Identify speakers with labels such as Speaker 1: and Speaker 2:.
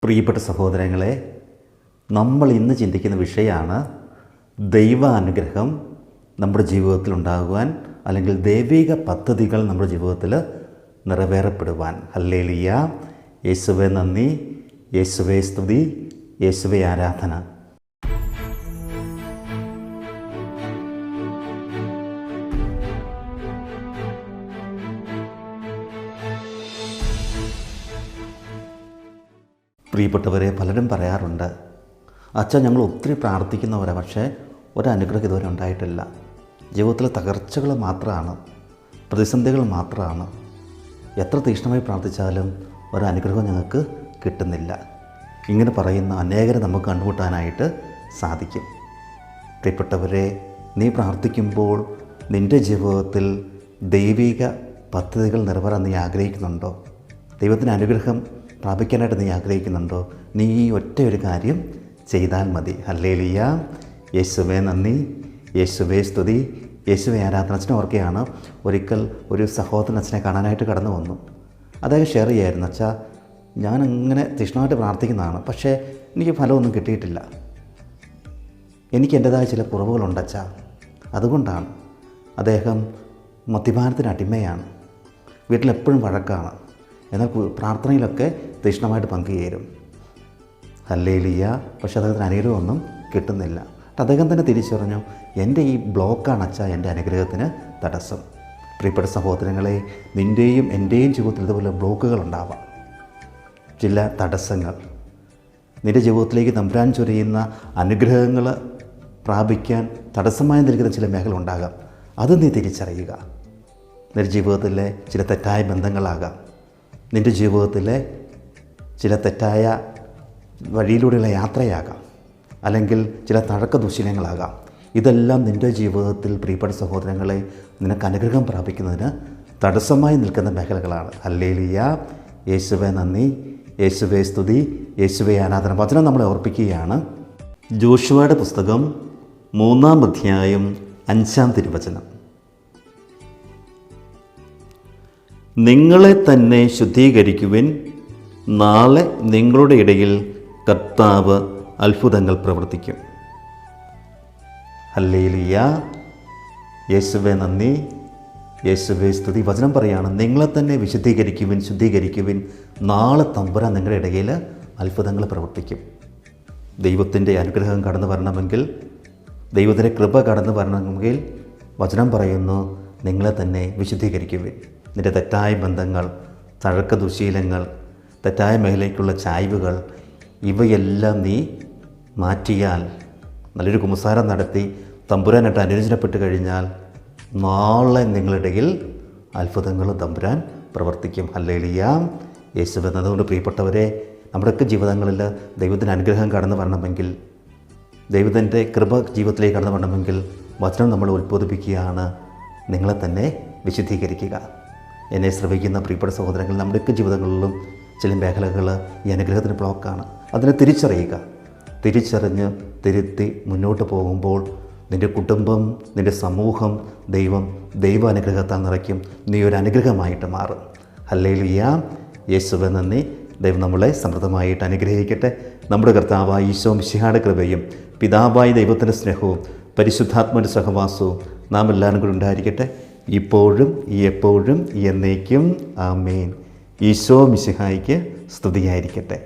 Speaker 1: പ്രിയപ്പെട്ട സഹോദരങ്ങളെ, നമ്മൾ ഇന്ന് ചിന്തിക്കുന്ന വിഷയമാണ് ദൈവാനുഗ്രഹം നമ്മുടെ ജീവിതത്തിൽ ഉണ്ടാകുവാൻ, അല്ലെങ്കിൽ ദൈവിക പദ്ധതികൾ നമ്മുടെ ജീവിതത്തിൽ നിറവേറപ്പെടുവാൻ. ഹല്ലേലൂയ. യേശുവേ നന്ദി, യേശുവേ സ്തുതി, യേശുവേ ആരാധന. പ്രിയപ്പെട്ടവരെ, പലരും പറയാറുണ്ട്, അച്ഛൻ ഞങ്ങൾ ഒത്തിരി പ്രാർത്ഥിക്കുന്നവരാണ്, പക്ഷേ ഒരനുഗ്രഹം ഇതുവരെ ഉണ്ടായിട്ടില്ല. ജീവിതത്തിലെ തകർച്ചകൾ മാത്രമാണ്, പ്രതിസന്ധികൾ മാത്രമാണ്. എത്ര തീക്ഷ്ണമായി പ്രാർത്ഥിച്ചാലും ഒരനുഗ്രഹം ഞങ്ങൾക്ക് കിട്ടുന്നില്ല. ഇങ്ങനെ പറയുന്ന അനേകരെ നമുക്ക് കണ്ടുമുട്ടാനായിട്ട് സാധിക്കും. പ്രിയപ്പെട്ടവരെ, നീ പ്രാർത്ഥിക്കുമ്പോൾ നിൻ്റെ ജീവിതത്തിൽ ദൈവിക പദ്ധതികൾ നിറവേറാൻ നീ ആഗ്രഹിക്കുന്നുണ്ടോ? ദൈവത്തിൻ്റെ അനുഗ്രഹം പ്രാപിക്കാനായിട്ട് നീ ആഗ്രഹിക്കുന്നുണ്ടോ? നീ ഈ ഒറ്റയൊരു കാര്യം ചെയ്താൽ മതി. ഹല്ലേലൂയ. യേശുവേ നന്ദി, യേശുവേ സ്തുതി, യേശുവേ ആരാധന. അച്ഛനെ ഓർക്കുകയാണ്, ഒരിക്കൽ ഒരു സഹോദരൻ അച്ഛനെ കാണാനായിട്ട് കടന്നു വന്നു. അദ്ദേഹം ഷെയർ ചെയ്യായിരുന്നു, അച്ഛാ ഞാൻ അങ്ങനെ തീക്ഷ്ണമായിട്ട് പ്രാർത്ഥിക്കുന്നതാണ്, പക്ഷേ എനിക്ക് ഫലമൊന്നും കിട്ടിയിട്ടില്ല. എനിക്ക് എൻ്റേതായ ചില കുറവുകളുണ്ട് അച്ഛാ. അതുകൊണ്ടാണ്. അദ്ദേഹം മദ്യപാനത്തിന് അടിമയാണ്, വീട്ടിലെപ്പോഴും വഴക്കാണ്, എന്നാൽ പ്രാർത്ഥനയിലൊക്കെ തീക്ഷ്ണമായിട്ട് പങ്കുചേരും. ഹല്ലേലൂയ. പക്ഷേ അദ്ദേഹത്തിന് അനുഗ്രഹമൊന്നും കിട്ടുന്നില്ല. അദ്ദേഹം തന്നെ തിരിച്ചറിഞ്ഞു, എൻ്റെ ഈ ബ്ലോക്കാണ് അച്ഛാ എൻ്റെ അനുഗ്രഹത്തിന് തടസ്സം. പ്രിയപ്പെട്ട സഹോദരങ്ങളെ, നിൻ്റെയും എൻ്റെയും ജീവിതത്തിൽ ഇതുപോലെ ബ്ലോക്കുകൾ ഉണ്ടാവാം, ചില തടസ്സങ്ങൾ. നിൻ്റെ ജീവിതത്തിലേക്ക് തമ്പുരാൻ ചൊരിയുന്ന അനുഗ്രഹങ്ങൾ പ്രാപിക്കാൻ തടസ്സമായി നിൽക്കുന്ന ചില മേഖല ഉണ്ടാകാം. അത് നീ തിരിച്ചറിയുക. നിൻ്റെ ജീവിതത്തിലെ ചില തെറ്റായ ബന്ധങ്ങളാകാം, നിൻ്റെ ജീവിതത്തിലെ ചില തെറ്റായ വഴിയിലൂടെയുള്ള യാത്രയാകാം, അല്ലെങ്കിൽ ചില തഴക്ക ദുശീലങ്ങളാകാം. ഇതെല്ലാം നിൻ്റെ ജീവിതത്തിൽ പ്രിയപ്പെട്ട സഹോദരങ്ങളെ നിനക്ക് അനുഗ്രഹം പ്രാപിക്കുന്നതിന് തടസ്സമായി നിൽക്കുന്ന മേഖലകളാണ്. ഹല്ലേലൂയ. യേശുവേ നന്ദി, യേശുവേ സ്തുതി, യേശുവേ ആരാധന. വചനം നമ്മളെ ഓർപ്പിക്കുകയാണ്. ജോഷുവയുടെ പുസ്തകം 3-ാം അധ്യായം 5-ാം തിരുവചനം. നിങ്ങളെ തന്നെ ശുദ്ധീകരിക്കുവിൻ, നാളെ നിങ്ങളുടെ ഇടയിൽ കർത്താവ് അത്ഭുതങ്ങൾ പ്രവർത്തിക്കും. ഹല്ലേലൂയ. യേശുവേ നന്ദി, യേശുവേ സ്തുതി. വചനം പറയാണ്, നിങ്ങളെ തന്നെ വിശുദ്ധീകരിക്കുവിൻ, ശുദ്ധീകരിക്കുവിൻ, നാളെ തമ്പുരാൻ നിങ്ങളുടെ ഇടയിൽ അത്ഭുതങ്ങൾ പ്രവർത്തിക്കും. ദൈവത്തിൻ്റെ അനുഗ്രഹം കടന്നു വരണമെങ്കിൽ, ദൈവത്തിൻ്റെ കൃപ കടന്നു വരണമെങ്കിൽ വചനം പറയുന്നു, നിങ്ങളെ തന്നെ വിശുദ്ധീകരിക്കുവിൻ. നിൻ്റെ തെറ്റായ ബന്ധങ്ങൾ, തഴക്ക ദുശീലങ്ങൾ, തെറ്റായ മേഖലയ്ക്കുള്ള ചായ്വുകൾ, ഇവയെല്ലാം നീ മാറ്റിയാൽ, നല്ലൊരു കുമ്പസാരം നടത്തി തമ്പുരാനായിട്ട് അനുരഞ്ജനപ്പെട്ട് കഴിഞ്ഞാൽ നാളെ നിങ്ങളിടയിൽ അത്ഭുതങ്ങൾ തമ്പുരാൻ പ്രവർത്തിക്കും. ഹല്ലേലൂയ. യേശുവേ. അതുകൊണ്ട് പ്രിയപ്പെട്ടവരെ, നമ്മുടെയൊക്കെ ജീവിതങ്ങളിൽ ദൈവത്തിൻ്റെ അനുഗ്രഹം കടന്നു വരണമെങ്കിൽ, ദൈവത്തിൻ്റെ കൃപ ജീവിതത്തിലേക്ക് കടന്നു വരണമെങ്കിൽ വചനം നമ്മൾ ഉത്ബോധിപ്പിക്കുകയാണ്, നിങ്ങളെ തന്നെ വിശുദ്ധീകരിക്കുക. എന്നെ ശ്രമിക്കുന്ന പ്രിയപ്പെട്ട സഹോദരങ്ങൾ, നമ്മുടെയൊക്കെ ജീവിതങ്ങളിലും ചില മേഖലകൾ ഈ അനുഗ്രഹത്തിന് ബ്ലോക്കാണ്. അതിനെ തിരിച്ചറിയുക. തിരിച്ചറിഞ്ഞ് തിരുത്തി മുന്നോട്ട് പോകുമ്പോൾ നിൻ്റെ കുടുംബം, നിൻ്റെ സമൂഹം, ദൈവാനുഗ്രഹത്താൽ നിറയ്ക്കും. നീ ഒരു അനുഗ്രഹമായിട്ട് മാറും. ഹല്ലേലൂയ. യേശുവേ നന്ദി. ദൈവം നമ്മളെ സമൃദ്ധമായിട്ട് അനുഗ്രഹിക്കട്ടെ. നമ്മുടെ കർത്താവായ ഈശോ മിശിഹായുടെ കൃപയും പിതാവായ ദൈവത്തിൻ്റെ സ്നേഹവും പരിശുദ്ധാത്മാവിൻ്റെ സഹവാസവും നാം എല്ലാവരും കൂടി ഉണ്ടായിരിക്കട്ടെ, ഇപ്പോഴും എപ്പോഴും എന്നേക്കും. ആമേൻ. ഈശോ മിശിഹായ്ക്ക് സ്തുതിയായിരിക്കട്ടെ.